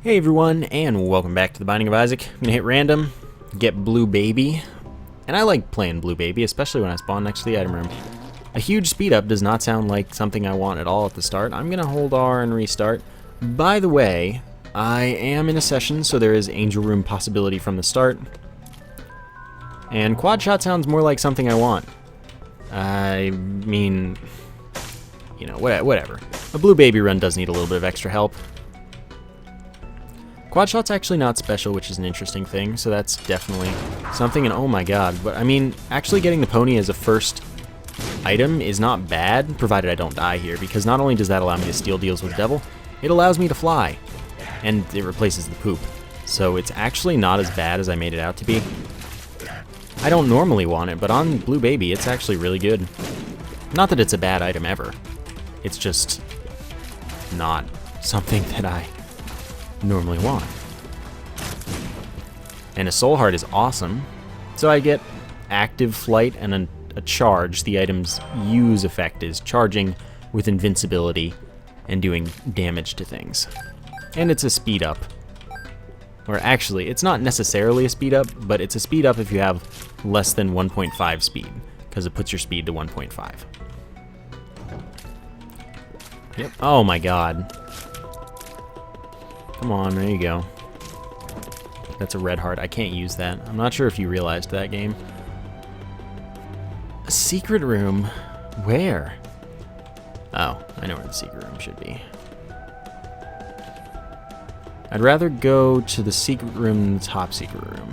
Hey everyone, and welcome back to the Binding of Isaac. I'm gonna hit random, get Blue Baby, and I like playing Blue Baby, especially when I spawn next to the item room. A huge speed up does not sound like something I want at all at the start. I'm gonna hold R and restart. By the way, I am in a session, so there is Angel Room possibility from the start. And quad shot sounds more like something I want. I mean, you know, whatever. A Blue Baby run does need a little bit of extra help. Quad shot's actually not special, which is an interesting thing, so that's definitely something, and oh my god, but I mean, actually getting the pony as a first item is not bad, provided I don't die here, because not only does that allow me to steal deals with Devil, it allows me to fly, and it replaces the poop, so it's actually not as bad as I made it out to be. I don't normally want it, but on Blue Baby, it's actually really good. Not that it's a bad item ever, it's just not something that I normally want. And a soul heart is awesome, so I get active flight and a charge. The item's use effect is charging with invincibility and doing damage to things. And it's a speed up. Or actually, it's not necessarily a speed up, but it's a speed up if you have less than 1.5 speed, because it puts your speed to 1.5. Yep. Oh my god. Come on, there you go. That's a red heart. I can't use that. I'm not sure if you realized that game. A secret room? Where? Oh, I know where the secret room should be. I'd rather go to the secret room than the top secret room.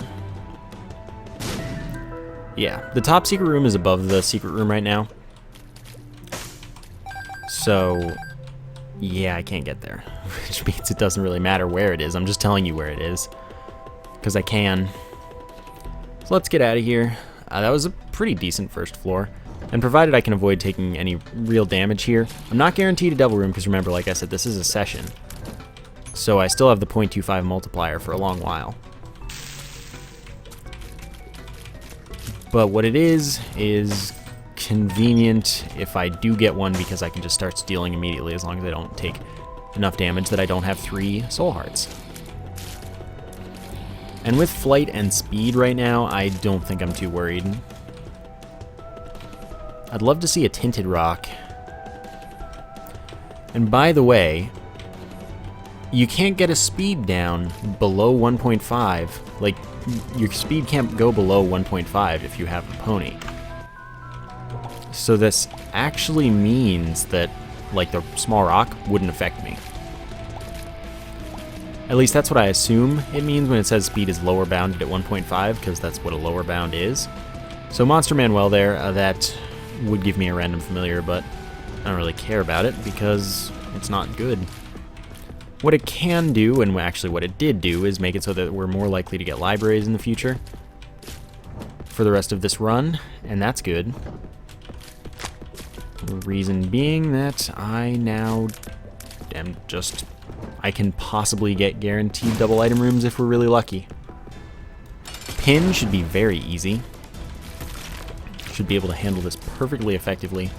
Yeah, the top secret room is above the secret room right now. So yeah, I can't get there, which means it doesn't really matter where it is. I'm just telling you where it is, because I can. So let's get out of here. That was a pretty decent first floor, and provided I can avoid taking any real damage here, I'm not guaranteed a Devil Room, because remember, like I said, this is a session. So I still have the 0.25 multiplier for a long while. But what it is convenient if I do get one, because I can just start stealing immediately as long as I don't take enough damage that I don't have 3 soul hearts. And with flight and speed right now, I don't think I'm too worried. I'd love to see a tinted rock. And by the way, you can't get a speed down below 1.5. Like, your speed can't go below 1.5 if you have a pony. So this actually means that, like, the small rock wouldn't affect me. At least that's what I assume it means when it says speed is lower bounded at 1.5, because that's what a lower bound is. So Monster Manuel there, that would give me a random familiar, but I don't really care about it because it's not good. What it can do, and actually what it did do, is make it so that we're more likely to get libraries in the future for the rest of this run, and that's good. Reason being that I now am just... I can possibly get guaranteed double item rooms if we're really lucky. Pin should be very easy. Should be able to handle this perfectly effectively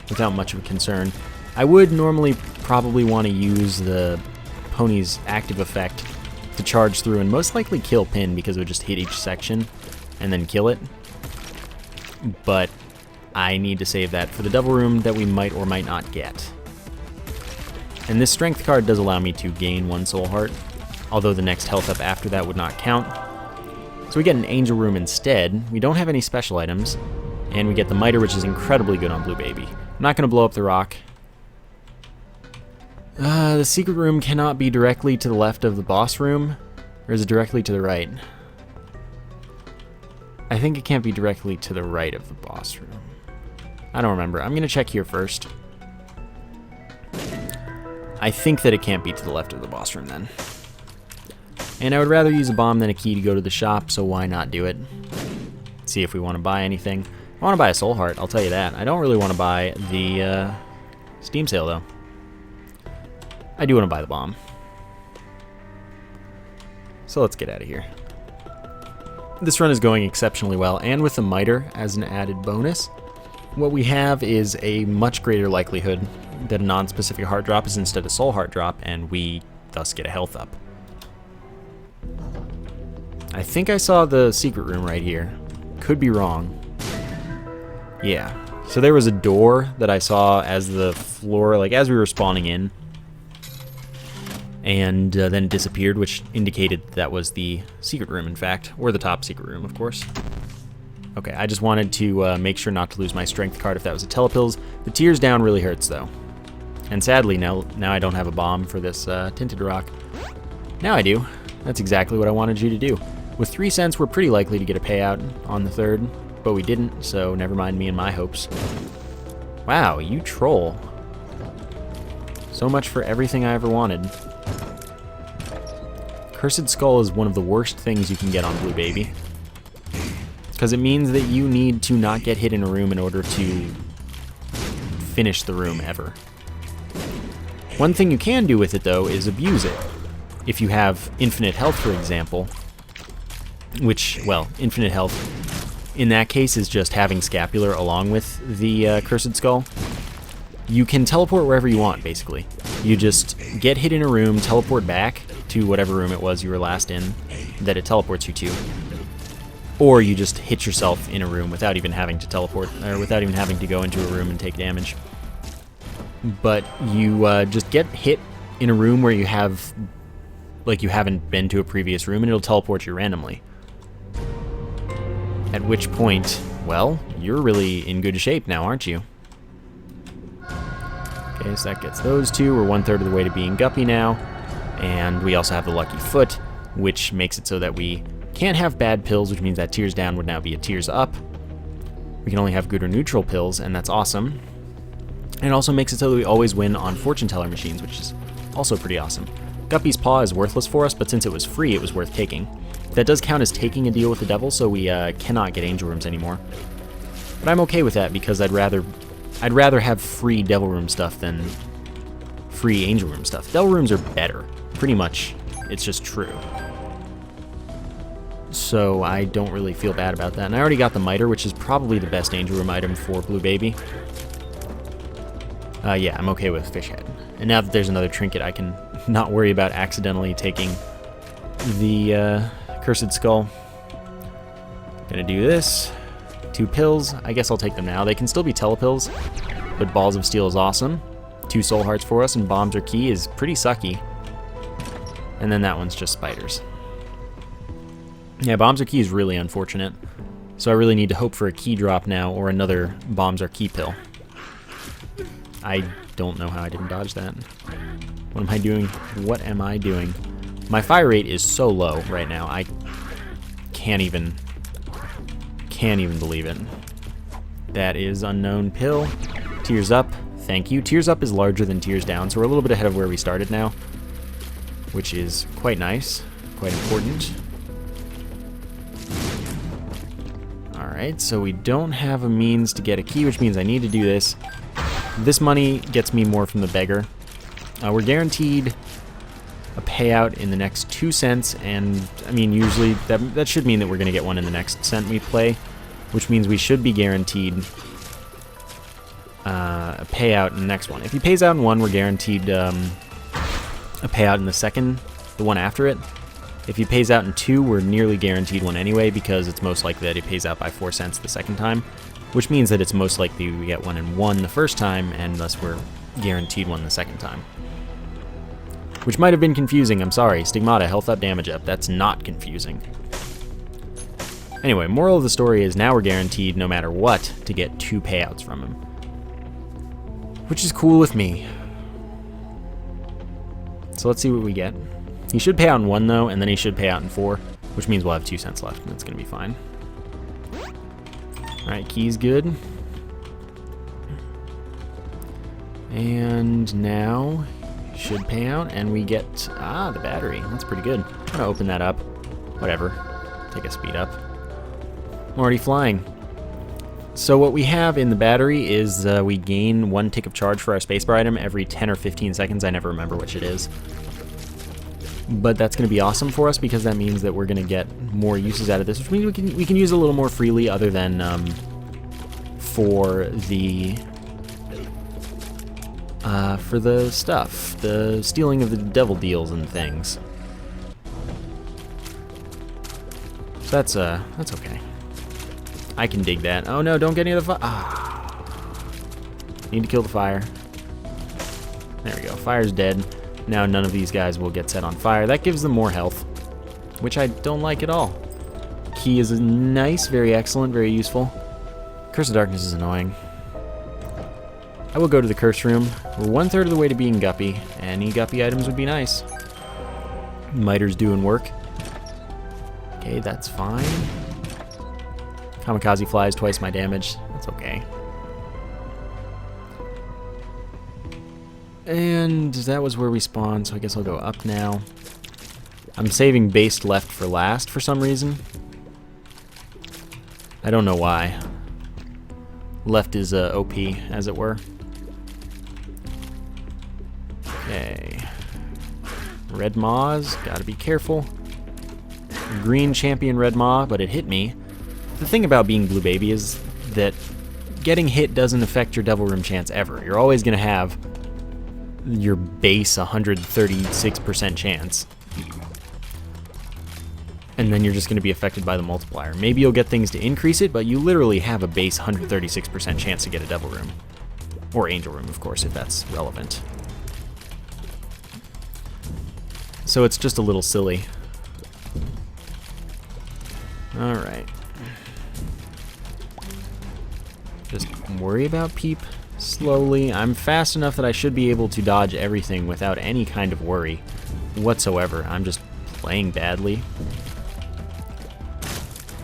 without much of a concern. I would normally probably want to use the pony's active effect to charge through and most likely kill Pin, because it would just hit each section and then kill it. But I need to save that for the Devil Room that we might or might not get. And this strength card does allow me to gain 1 soul heart, although the next health up after that would not count. So we get an Angel Room instead. We don't have any special items, and we get the Miter, which is incredibly good on Blue Baby. I'm not going to blow up the rock. The secret room cannot be directly to the left of the boss room, or is it directly to the right? I think it can't be directly to the right of the boss room. I don't remember. I'm going to check here first. I think that it can't be to the left of the boss room then. And I would rather use a bomb than a key to go to the shop, so why not do it? See if we want to buy anything. I want to buy a soul heart, I'll tell you that. I don't really want to buy the Steam sale though. I do want to buy the bomb. So let's get out of here. This run is going exceptionally well, and with the Miter as an added bonus, what we have is a much greater likelihood that a non-specific heart drop is instead a soul heart drop, and we thus get a health up. I think I saw the secret room right here. Could be wrong. Yeah. So there was a door that I saw as the floor, like as we were spawning in. And then it disappeared, which indicated that was the secret room, in fact. Or the top secret room, of course. Okay, I just wanted to make sure not to lose my strength card if that was a telepills. The tears down really hurts, though. And sadly, now I don't have a bomb for this tinted rock. Now I do. That's exactly what I wanted you to do. With 3 cents, we're pretty likely to get a payout on the third, but we didn't, so never mind me and my hopes. Wow, you troll. So much for everything I ever wanted. Cursed Skull is one of the worst things you can get on Blue Baby. Because it means that you need to not get hit in a room in order to finish the room ever. One thing you can do with it, though, is abuse it. If you have infinite health, for example, which, well, infinite health in that case is just having Scapular along with the Cursed Skull, you can teleport wherever you want, basically. You just get hit in a room, teleport back to whatever room it was you were last in that it teleports you to. Or you just hit yourself in a room without even having to teleport, or without even having to go into a room and take damage. But you just get hit in a room where you have, like you haven't been to a previous room, and it'll teleport you randomly. At which point, well, you're really in good shape now, aren't you? Okay, so that gets those two. We're 1/3 of the way to being Guppy now. And we also have the Lucky Foot, which makes it so that we can't have bad pills, which means that tears down would now be a tears up. We can only have good or neutral pills, and that's awesome. And it also makes it so that we always win on fortune teller machines, which is also pretty awesome. Guppy's Paw is worthless for us, but since it was free, it was worth taking. That does count as taking a deal with the devil, so we cannot get angel rooms anymore. But I'm okay with that because I'd rather have free devil room stuff than free angel room stuff. Devil rooms are better, pretty much. It's just true. So I don't really feel bad about that. And I already got the miter, which is probably the best angel room item for Blue Baby. Yeah, I'm okay with Fish Head. And now that there's another trinket, I can not worry about accidentally taking the Cursed Skull. Gonna do this. 2 pills. I guess I'll take them now. They can still be telepills, but Balls of Steel is awesome. 2 soul hearts for us, and Bombs Are Key is pretty sucky. And then that one's just spiders. Yeah, Bombs Are Key is really unfortunate. So I really need to hope for a key drop now or another Bombs Are Key pill. I don't know how I didn't dodge that. What am I doing? What am I doing? My fire rate is so low right now. I can't even believe it. That is unknown pill. Tears Up. Thank you. Tears Up is larger than Tears Down, so we're a little bit ahead of where we started now, which is quite nice, quite important. Alright, so we don't have a means to get a key, which means I need to do this. This money gets me more from the beggar. We're guaranteed a payout in the next 2 cents, and I mean, usually that should mean that we're going to get one in the next cent we play, which means we should be guaranteed a payout in the next one. If he pays out in one, we're guaranteed a payout in the second, the one after it. If he pays out in 2, we're nearly guaranteed one anyway, because it's most likely that he pays out by 4 cents the second time, which means that it's most likely we get one in 1 the first time, and thus we're guaranteed one the second time. Which might have been confusing, I'm sorry. Stigmata, health up, damage up. That's not confusing. Anyway, moral of the story is now we're guaranteed, no matter what, to get 2 payouts from him. Which is cool with me. So let's see what we get. He should pay out in 1, though, and then he should pay out in 4, which means we'll have 2 cents left, and that's going to be fine. Alright, key's good. And now should pay out, and we get, the battery. That's pretty good. I'm gonna open that up. Whatever. Take a speed up. I'm already flying. So what we have in the battery is we gain 1 tick of charge for our spacebar item every 10 or 15 seconds. I never remember which it is. But that's going to be awesome for us because that means that we're going to get more uses out of this, which means we can use it a little more freely other than for the stuff, the stealing of the devil deals and things. that's okay. I can dig that. Oh no, don't get near the fire. Ah. Need to kill the fire. There we go. Fire's dead. Now none of these guys will get set on fire. That gives them more health, which I don't like at all. Key is nice, very excellent, very useful. Curse of Darkness is annoying. I will go to the curse room. We're 1/3 of the way to being Guppy. Any Guppy items would be nice. Miter's doing work. Okay, that's fine. Kamikaze flies twice my damage. That's okay. And that was where we spawned, so I guess I'll go up now. I'm saving based left for last for some reason. I don't know why. Left is OP, as it were. Okay. Red Maws, gotta be careful. Green champion Red Maw, but it hit me. The thing about being Blue Baby is that getting hit doesn't affect your Devil Room chance ever. You're always gonna have your base 136% chance. And then you're just going to be affected by the multiplier. Maybe you'll get things to increase it, but you literally have a base 136% chance to get a Devil Room. Or Angel Room, of course, if that's relevant. So it's just a little silly. Alright. Just worry about Peep slowly. I'm fast enough that I should be able to dodge everything without any kind of worry whatsoever. I'm just playing badly.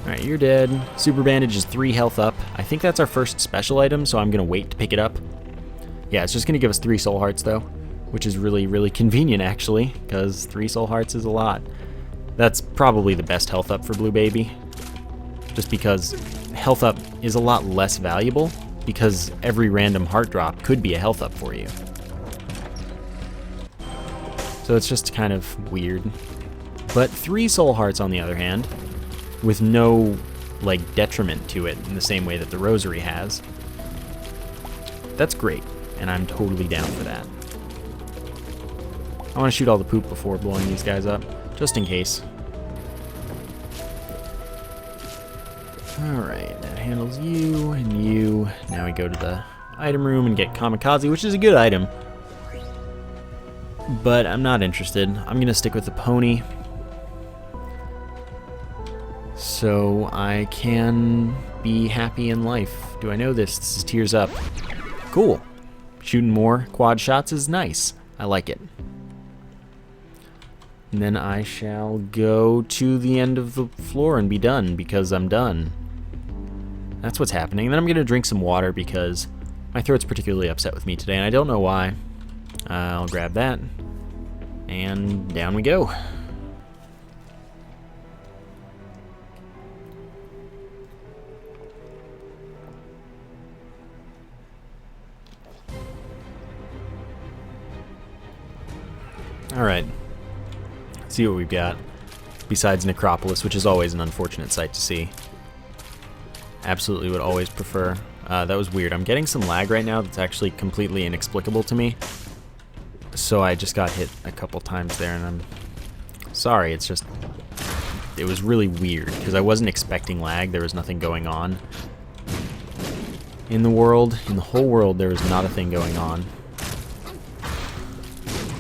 Alright, you're dead. Super Bandage is 3 health up. I think that's our first special item, so I'm going to wait to pick it up. Yeah, it's just going to give us 3 soul hearts, though, which is really, really convenient, actually, because 3 soul hearts is a lot. That's probably the best health up for Blue Baby, just because health up is a lot less valuable, because every random heart drop could be a health up for you. So it's just kind of weird. But 3 soul hearts, on the other hand, with no, like, detriment to it in the same way that the rosary has. That's great, and I'm totally down for that. I want to shoot all the poop before blowing these guys up, just in case. Alright, that handles you and you. Now we go to the item room and get Kamikaze, which is a good item. But I'm not interested. I'm going to stick with the pony, so I can be happy in life. Do I know this? This is Tears Up. Cool. Shooting more quad shots is nice. I like it. And then I shall go to the end of the floor and be done, because I'm done. That's what's happening. And then I'm going to drink some water because my throat's particularly upset with me today, and I don't know why. I'll grab that, and down we go. Alright, let's see what we've got, besides Necropolis, which is always an unfortunate sight to see. Absolutely would always prefer. That was weird. I'm getting some lag right now that's actually completely inexplicable to me. So I just got hit a couple times there, and I'm sorry, it's just, it was really weird, because I wasn't expecting lag. There was nothing going on in the world. In the whole world, there was not a thing going on.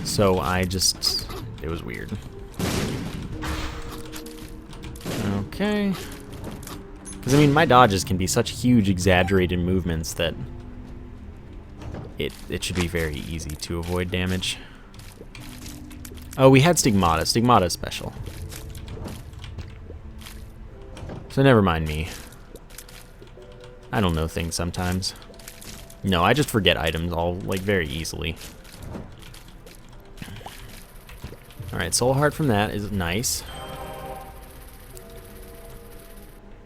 So I just, it was weird. Okay. Because, I mean, my dodges can be such huge, exaggerated movements that it should be very easy to avoid damage. Oh, we had Stigmata. Stigmata is special. So never mind me. I don't know things sometimes. No, I just forget items all, like, very easily. Alright, Soul Heart from that is nice.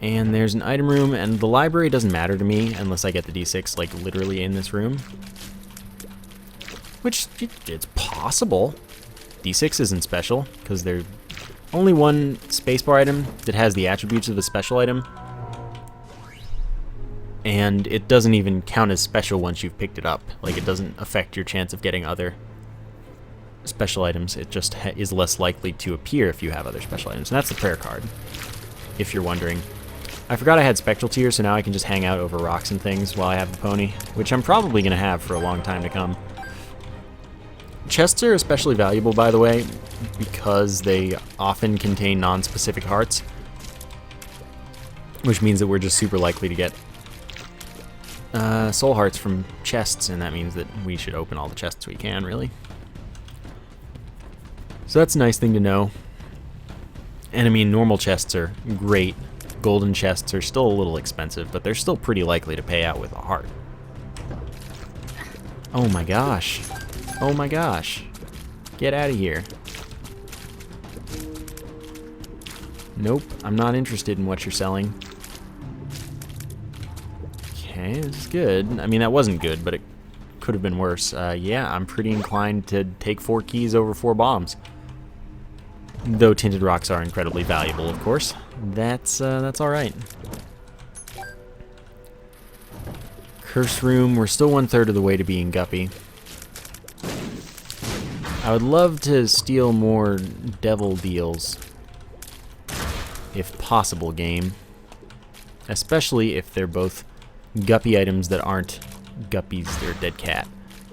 And there's an item room, and the library doesn't matter to me unless I get the D6, like, literally in this room. Which, it's possible. D6 isn't special, because there's only one spacebar item that has the attributes of a special item. And it doesn't even count as special once you've picked it up. Like, it doesn't affect your chance of getting other special items. It just is less likely to appear if you have other special items. And that's the prayer card. if you're wondering. I forgot I had Spectral Tears, so now I can just hang out over rocks and things while I have the pony, which I'm probably going to have for a long time to come. Chests are especially valuable, by the way, because they often contain non-specific hearts, which means that we're just super likely to get soul hearts from chests, and that means that we should open all the chests we can, really. So that's a nice thing to know. And I mean, normal chests are great. Golden chests are still a little expensive, but they're still pretty likely to pay out with a heart. Oh my gosh. Oh my gosh. Get out of here. Nope, I'm not interested in what you're selling. Okay, this is good. I mean, that wasn't good, but it could have been worse. Yeah, I'm pretty inclined to take 4 keys over 4 bombs. Though tinted rocks are incredibly valuable, of course. That's all right. Curse room. We're still 1/3 of the way to being guppy. I would love to steal more devil deals, if possible, game. Especially if they're both guppy items that aren't guppies, they're dead cat.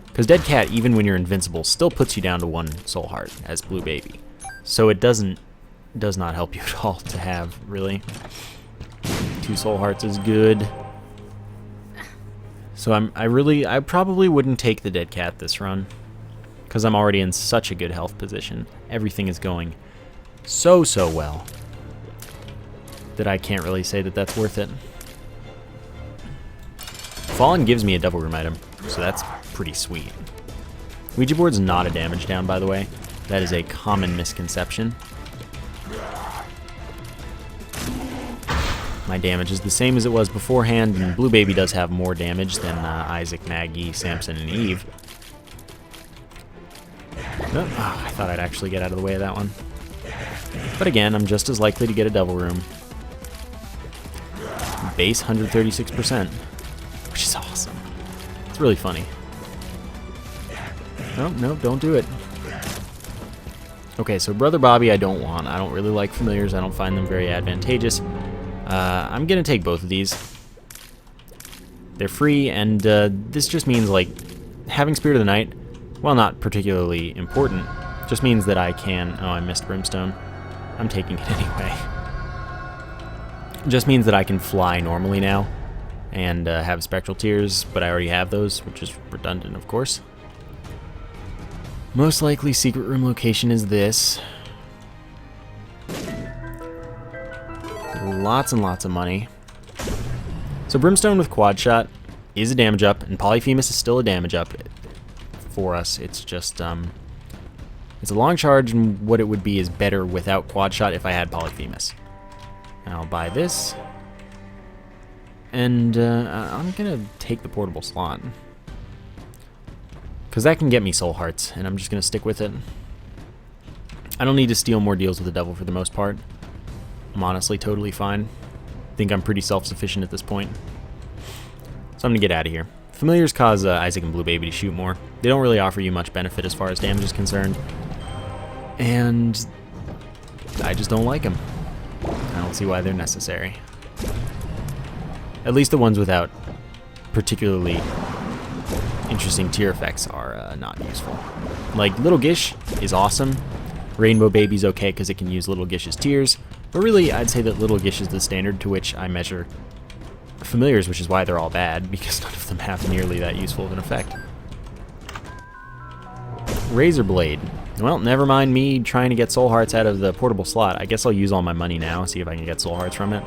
Because dead cat, even when you're invincible, still puts you down to 1 soul heart as blue baby. So it does not help you at all to have, really. 2 soul hearts is good. So I probably wouldn't take the dead cat this run, because I'm already in such a good health position. Everything is going so well that I can't really say that that's worth it. Fallen gives me a double room item, so that's pretty sweet. Ouija board's not a damage down, by the way. That is a common misconception. My damage is the same as it was beforehand, and Blue Baby does have more damage than Isaac, Maggie, Samson, and Eve. Oh, I thought I'd actually get out of the way of that one. But again, I'm just as likely to get a double room. Base 136%, which is awesome. It's really funny. No, don't do it. Okay, so Brother Bobby I don't want. I don't really like familiars. I don't find them very advantageous. I'm going to take both of these. They're free, and this just means, like, having Spirit of the Night, while not particularly important, just means that I can... Oh, I missed Brimstone. I'm taking it anyway. Just means that I can fly normally now and have Spectral Tears, but I already have those, which is redundant, of course. Most likely secret room location is this. Lots and lots of money. So Brimstone with Quad Shot is a damage up, and Polyphemus is still a damage up for us. It's just, it's a long charge, and what it would be is better without Quad Shot if I had Polyphemus. And I'll buy this. And I'm gonna take the portable slot, because that can get me soul hearts, and I'm just gonna stick with it. I don't need to steal more deals with the devil for the most part. I'm honestly totally fine. I think I'm pretty self-sufficient at this point. So I'm gonna get out of here. Familiars cause Isaac and Blue Baby to shoot more. They don't really offer you much benefit as far as damage is concerned. And I just don't like them. I don't see why they're necessary. At least the ones without particularly interesting tier effects are not useful. Like, Little Gish is awesome. Rainbow Baby's okay because it can use Little Gish's tears. But really, I'd say that Little Gish is the standard to which I measure familiars, which is why they're all bad, because none of them have nearly that useful of an effect. Razor Blade. Well, never mind me trying to get soul hearts out of the portable slot. I guess I'll use all my money now, see if I can get soul hearts from it.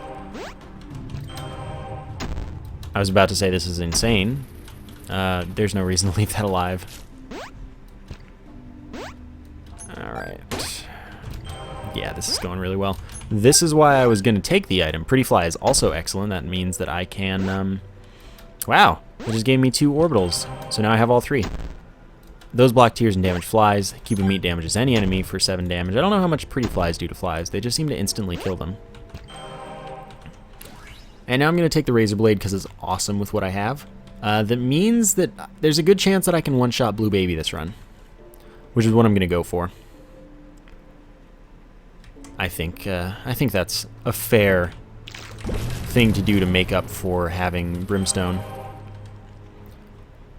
I was about to say this is insane. There's no reason to leave that alive. Alright. Yeah, this is going really well. This is why I was going to take the item. Pretty Fly is also excellent. That means that I can... Wow! It just gave me 2 orbitals. So now I have all 3. Those block tears and damage flies. Keep a meat damages any enemy for 7 damage. I don't know how much Pretty Flies do to flies. They just seem to instantly kill them. And now I'm going to take the Razor Blade because it's awesome with what I have. That means that there's a good chance that I can one-shot Blue Baby this run, which is what I'm going to go for. I think that's a fair thing to do to make up for having Brimstone.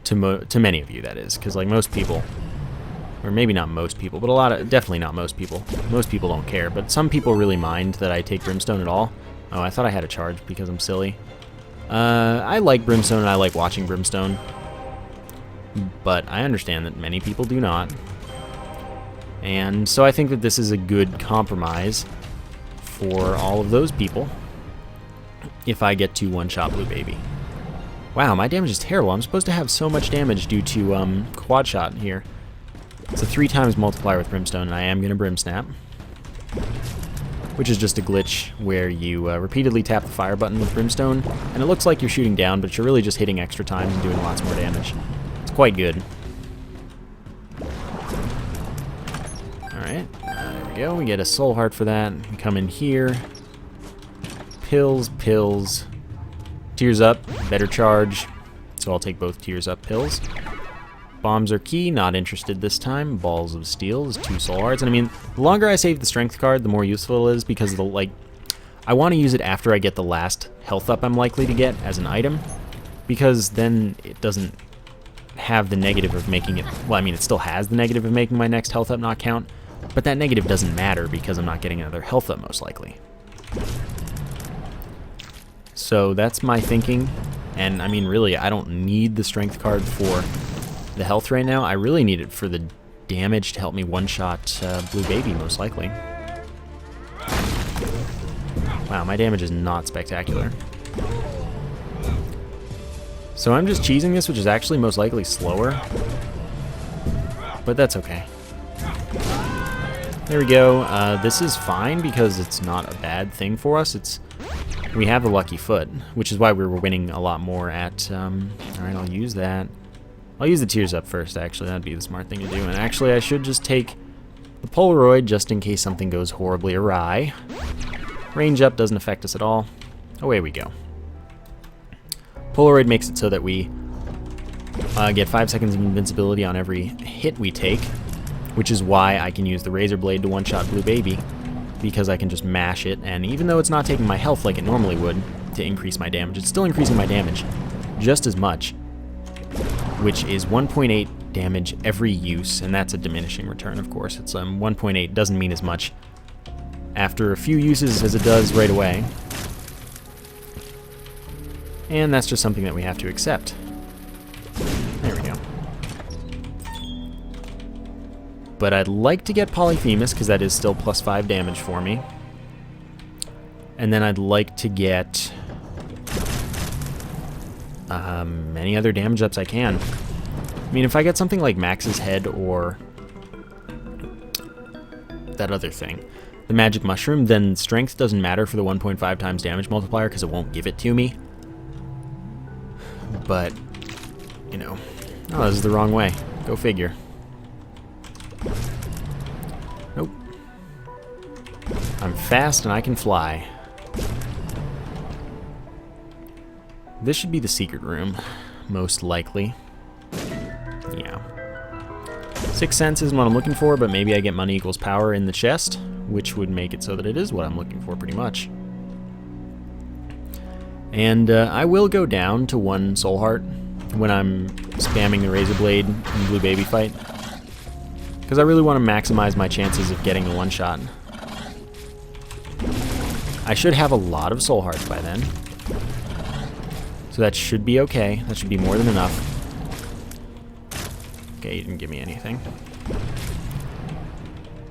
To many of you, that is, because like most people, or maybe not most people, but definitely not most people. Most people don't care, but some people really mind that I take Brimstone at all. Oh, I thought I had a charge because I'm silly. I like Brimstone and I like watching Brimstone, but I understand that many people do not. And so I think that this is a good compromise for all of those people if I get to one-shot Blue Baby. Wow, my damage is terrible. I'm supposed to have so much damage due to quad shot here. It's a 3 times multiplier with Brimstone, and I am going to Brimsnap, which is just a glitch where you repeatedly tap the fire button with Brimstone, and it looks like you're shooting down, but you're really just hitting extra times and doing lots more damage. It's quite good. Alright, there we go. We get a soul heart for that. We come in here. Pills, pills. Tears up, better charge. So I'll take both tears up pills. Bombs are key, not interested this time. Balls of steel is 2 soul hearts. And I mean, the longer I save the strength card, the more useful it is, because I want to use it after I get the last health up I'm likely to get as an item, because then it doesn't have the negative of making it, well, I mean, it still has the negative of making my next health up not count, but that negative doesn't matter because I'm not getting another health up most likely. So that's my thinking, and I mean, really, I don't need the strength card for the health right now. I really need it for the damage to help me one-shot Blue Baby, most likely. Wow, my damage is not spectacular. So I'm just cheesing this, which is actually most likely slower, but that's okay. There we go. This is fine because it's not a bad thing for us. We have a lucky foot, which is why we were winning a lot more at... Alright, I'll use that. I'll use the tears up first, actually. That'd be the smart thing to do. And actually, I should just take the Polaroid just in case something goes horribly awry. Range up doesn't affect us at all. Away we go. Polaroid makes it so that we get 5 seconds of invincibility on every hit we take, which is why I can use the Razor Blade to one-shot Blue Baby, because I can just mash it, and even though it's not taking my health like it normally would to increase my damage, it's still increasing my damage just as much, which is 1.8 damage every use, and that's a diminishing return, of course. It's 1.8 doesn't mean as much after a few uses as it does right away, and that's just something that we have to accept. There we go. But I'd like to get Polyphemus, because that is still +5 damage for me. And then I'd like to get any other damage ups I can. I mean, if I get something like Max's Head or that other thing, the Magic Mushroom, then Strength doesn't matter for the 1.5 times damage multiplier, because it won't give it to me. But, you know, oh, this is the wrong way. Go figure. Nope. I'm fast and I can fly. This should be the secret room, most likely. Yeah. 6 Sense isn't what I'm looking for, but maybe I get money equals power in the chest, which would make it so that it is what I'm looking for pretty much. And I will go down to 1 soul heart when I'm spamming the Razor Blade in the Blue Baby fight, because I really want to maximize my chances of getting a one-shot. I should have a lot of soul hearts by then, so that should be okay. That should be more than enough. Okay, you didn't give me anything.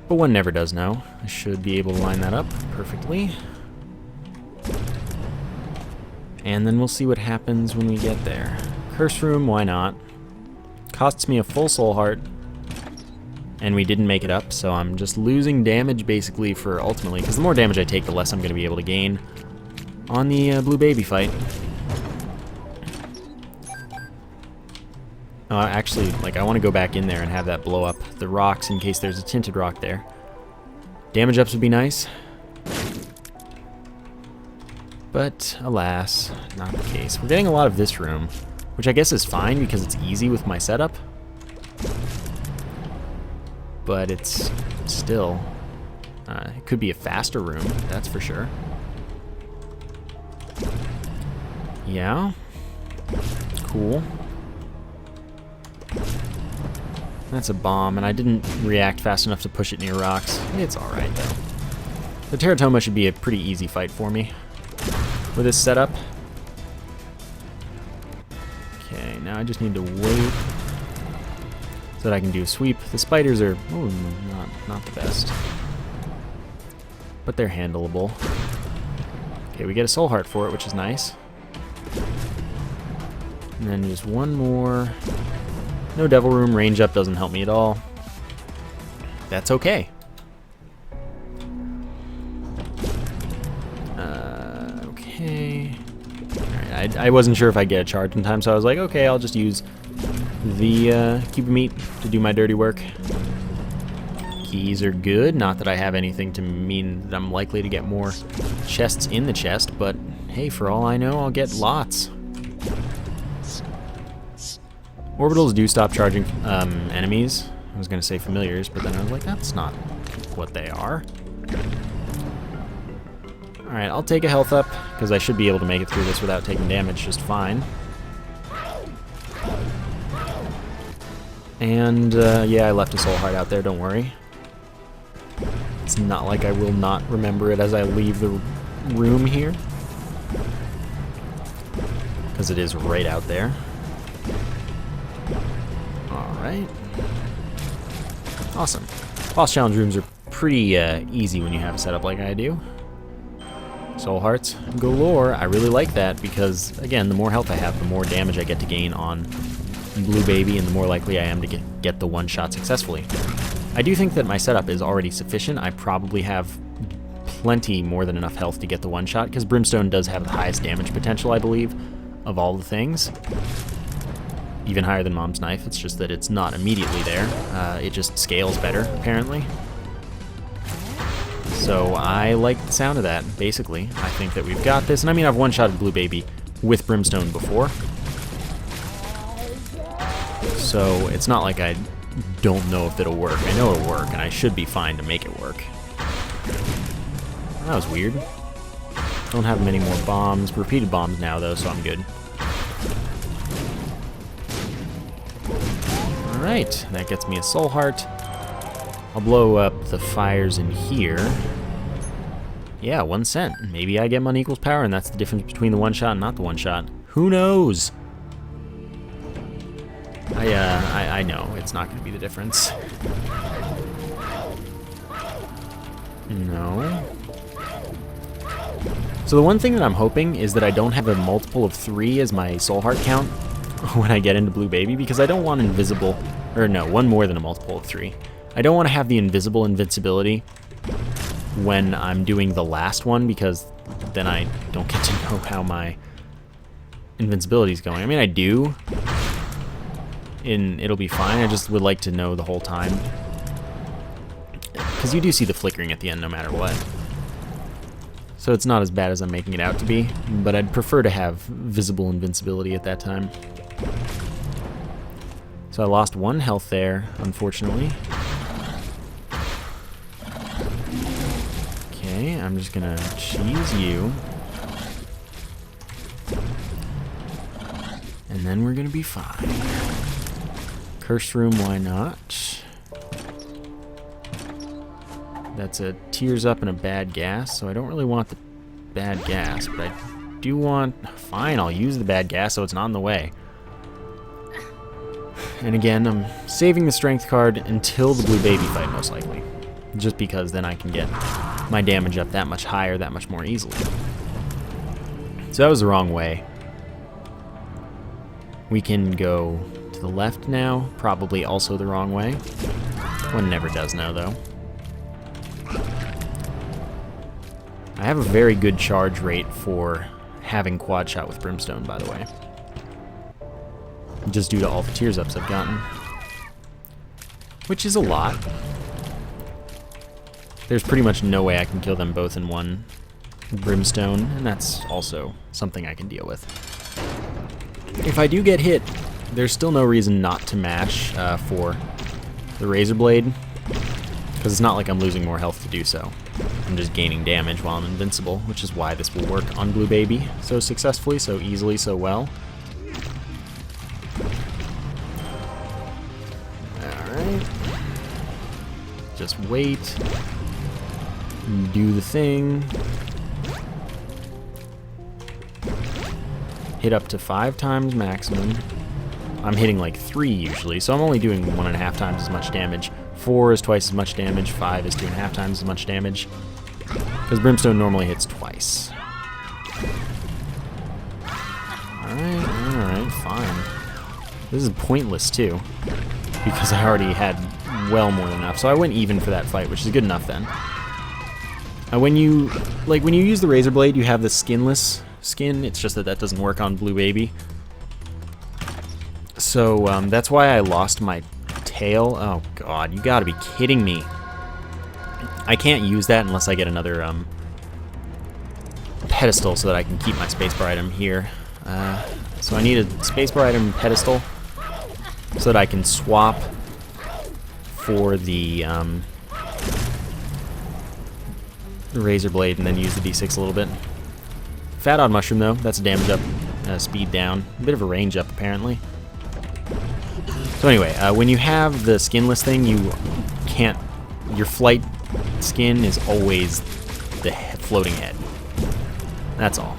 But one never does know. I should be able to line that up perfectly. And then we'll see what happens when we get there. Curse Room, why not? Costs me a full soul heart. And we didn't make it up, so I'm just losing damage basically for ultimately, because the more damage I take, the less I'm going to be able to gain on the Blue Baby fight. Actually, like, I want to go back in there and have that blow up the rocks in case there's a tinted rock there. Damage ups would be nice. But, alas, not the case. We're getting a lot of this room, which I guess is fine because it's easy with my setup. But it's still... It could be a faster room, that's for sure. Yeah. Cool. That's a bomb, and I didn't react fast enough to push it near rocks. It's alright, though. The Teratoma should be a pretty easy fight for me with this setup. Okay, now I just need to wait so that I can do a sweep. The spiders are not the best, but they're handleable. Okay, we get a soul heart for it, which is nice. And then just one more. No devil room. Range up doesn't help me at all. That's okay. Okay. Alright, I wasn't sure if I'd get a charge in time, so I was like, okay, I'll just use the cube of meat to do my dirty work. Keys are good. Not that I have anything to mean that I'm likely to get more chests in the chest, but hey, for all I know, I'll get lots. Orbitals do stop charging enemies. I was going to say familiars, but then I was like, that's not what they are. Alright, I'll take a health up, because I should be able to make it through this without taking damage just fine. And, yeah, I left a soul heart out there, don't worry. It's not like I will not remember it as I leave the room here, because it is right out there. Alright. Awesome. Boss challenge rooms are pretty easy when you have a setup like I do. Soul hearts galore. I really like that because, again, the more health I have, the more damage I get to gain on Blue Baby, and the more likely I am to get the one shot successfully. I do think that my setup is already sufficient. I probably have plenty more than enough health to get the one shot, because Brimstone does have the highest damage potential, I believe, of all the things. Even higher than Mom's Knife. It's just that it's not immediately there. It just scales better, apparently. So I like the sound of that, basically. I think that we've got this. And I mean, I've one-shotted Blue Baby with Brimstone before. So it's not like I don't know if it'll work. I know it'll work, and I should be fine to make it work. That was weird. Don't have many more bombs. Repeated bombs now, though, so I'm good. Alright, that gets me a soul heart. I'll blow up the fires in here. Yeah, 1 cent. Maybe I get money equals power, and that's the difference between the one shot and not the one shot. Who knows? I know it's not going to be the difference. No. So the one thing that I'm hoping is that I don't have a multiple of 3 as my soul heart count when I get into Blue Baby, because I don't want invisible, or no, one more than a multiple of 3. I don't want to have the invisible invincibility when I'm doing the last one, because then I don't get to know how my invincibility is going. I mean, I do, and it'll be fine. I just would like to know the whole time, because you do see the flickering at the end no matter what. So it's not as bad as I'm making it out to be, but I'd prefer to have visible invincibility at that time. So I lost 1 health there, unfortunately. Okay, I'm just gonna cheese you. And then we're gonna be fine. Cursed room, why not? That's a tears up and a bad gas, so I don't really want the bad gas, but I do want... Fine, I'll use the bad gas so it's not in the way. And again, I'm saving the strength card until the Blue Baby fight, most likely. Just because then I can get my damage up that much higher, that much more easily. So that was the wrong way. We can go to the left now, probably also the wrong way. One never does know, though. I have a very good charge rate for having quad shot with Brimstone, by the way. Just due to all the tears ups I've gotten. Which is a lot. There's pretty much no way I can kill them both in one Brimstone, and that's also something I can deal with. If I do get hit, there's still no reason not to mash for the Razor Blade. Because it's not like I'm losing more health to do so. I'm just gaining damage while I'm invincible, which is why this will work on Blue Baby so successfully, so easily, so well. Alright. Just wait. Do the thing. Hit up to 5 times maximum. I'm hitting like 3 usually, so I'm only doing 1.5 times as much damage. 4 is twice as much damage, 5 is 2.5 times as much damage. Because Brimstone normally hits twice. Alright, fine. This is pointless too, because I already had well more than enough. So I went even for that fight, which is good enough then. When you use the Razor Blade, you have the skinless skin. It's just that that doesn't work on Blue Baby. So that's why I lost my tail. Oh god, you gotta be kidding me. I can't use that unless I get another pedestal so that I can keep my spacebar item here. So I need a spacebar item pedestal so that I can swap for the Razor Blade and then use the D6 a little bit. Fat Odd Mushroom though, that's a damage up, speed down. A bit of a range up apparently. So anyway, when you have the skinless thing, you can't... Your flight skin is always the floating head. That's all.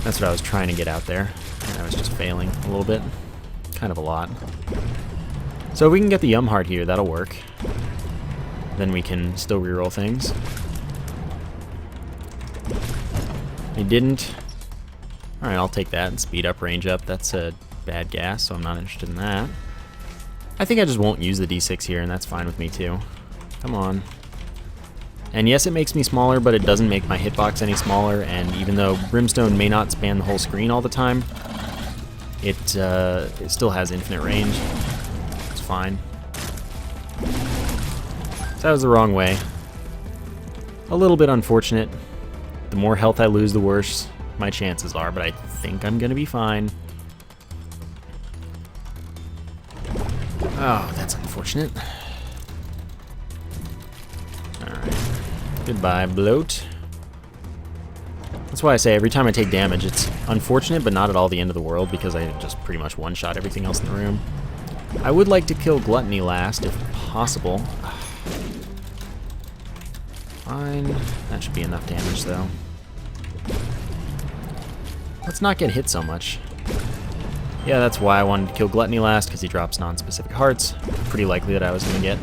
That's what I was trying to get out there. And I was just failing a little bit. Kind of a lot. So if we can get the Yum Heart here, that'll work. Then we can still reroll things. I didn't. Alright, I'll take that and speed up, range up. That's a bad gas, so I'm not interested in that. I think I just won't use the D6 here, and that's fine with me too. Come on. And yes, it makes me smaller, but it doesn't make my hitbox any smaller, and even though Brimstone may not span the whole screen all the time, it still has infinite range. It's fine. So that was the wrong way. A little bit unfortunate. The more health I lose, the worse my chances are, but I think I'm gonna be fine. Oh, that's unfortunate. Alright. Goodbye, bloat. That's why I say every time I take damage, it's unfortunate, but not at all the end of the world, because I just pretty much one-shot everything else in the room. I would like to kill Gluttony last, if possible. Fine. That should be enough damage, though. Let's not get hit so much. Yeah, that's why I wanted to kill Gluttony last, because he drops non-specific hearts. Pretty likely that I was going to get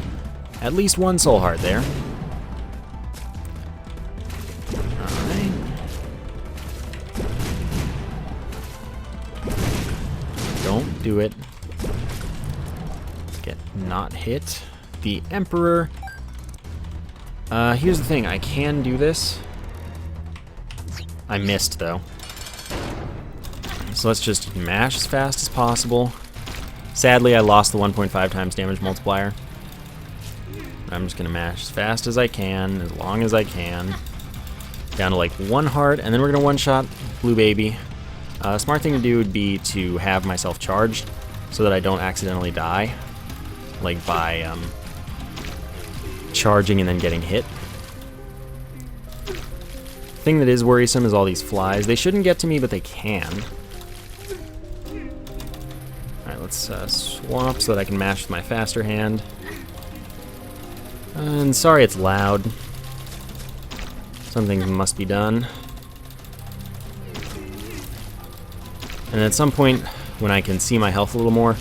at least 1 soul heart there. Alright. Don't do it. Get not hit. The Emperor. Here's the thing, I can do this. I missed, though. So let's just mash as fast as possible. Sadly, I lost the 1.5 times damage multiplier. I'm just going to mash as fast as I can, as long as I can. Down to like 1 heart, and then we're going to one-shot Blue Baby. A smart thing to do would be to have myself charged so that I don't accidentally die. Like by charging and then getting hit. The thing that is worrisome is all these flies. They shouldn't get to me, but they can. Alright, let's swap so that I can mash with my faster hand. And sorry it's loud. Something must be done. And at some point, when I can see my health a little more,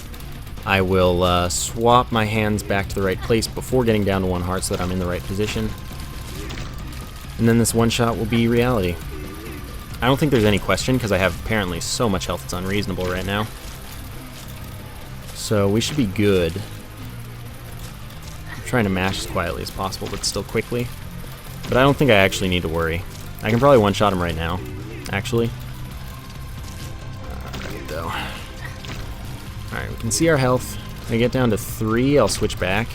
I will swap my hands back to the right place before getting down to 1 heart so that I'm in the right position. And then this one-shot will be reality. I don't think there's any question, because I have apparently so much health it's unreasonable right now. So we should be good. I'm trying to mash as quietly as possible, but still quickly. But I don't think I actually need to worry. I can probably one-shot him right now, actually. Alright, though. Alright, we can see our health. When I get down to 3, I'll switch back.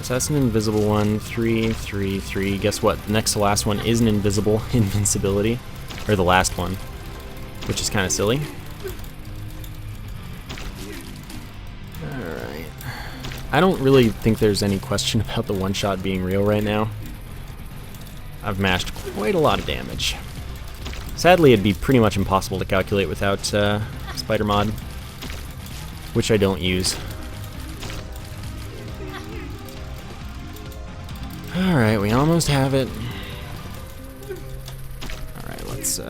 So that's an invisible one. 3, 3, 3. Guess what? The next to last one is an invincibility. Or the last one. Which is kind of silly. Alright. I don't really think there's any question about the one-shot being real right now. I've mashed quite a lot of damage. Sadly, it'd be pretty much impossible to calculate without Spider Mod, which I don't use. Alright, we almost have it. Alright, let's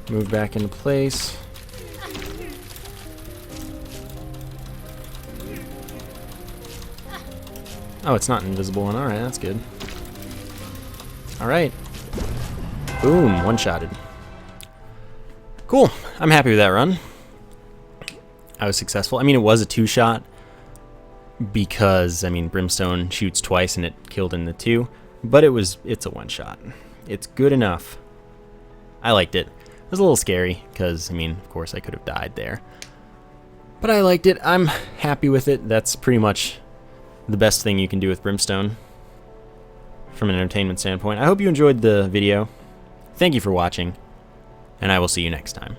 move back into place. Oh, it's not an invisible one. Alright, that's good. Alright. Boom, one-shotted. Cool, I'm happy with that run. I was successful. I mean, it was a two-shot because, I mean, Brimstone shoots twice and it killed in the two, but it's a one-shot. It's good enough. I liked it. It was a little scary because, I mean, of course I could have died there. But I liked it. I'm happy with it. That's pretty much the best thing you can do with Brimstone from an entertainment standpoint. I hope you enjoyed the video. Thank you for watching, and I will see you next time.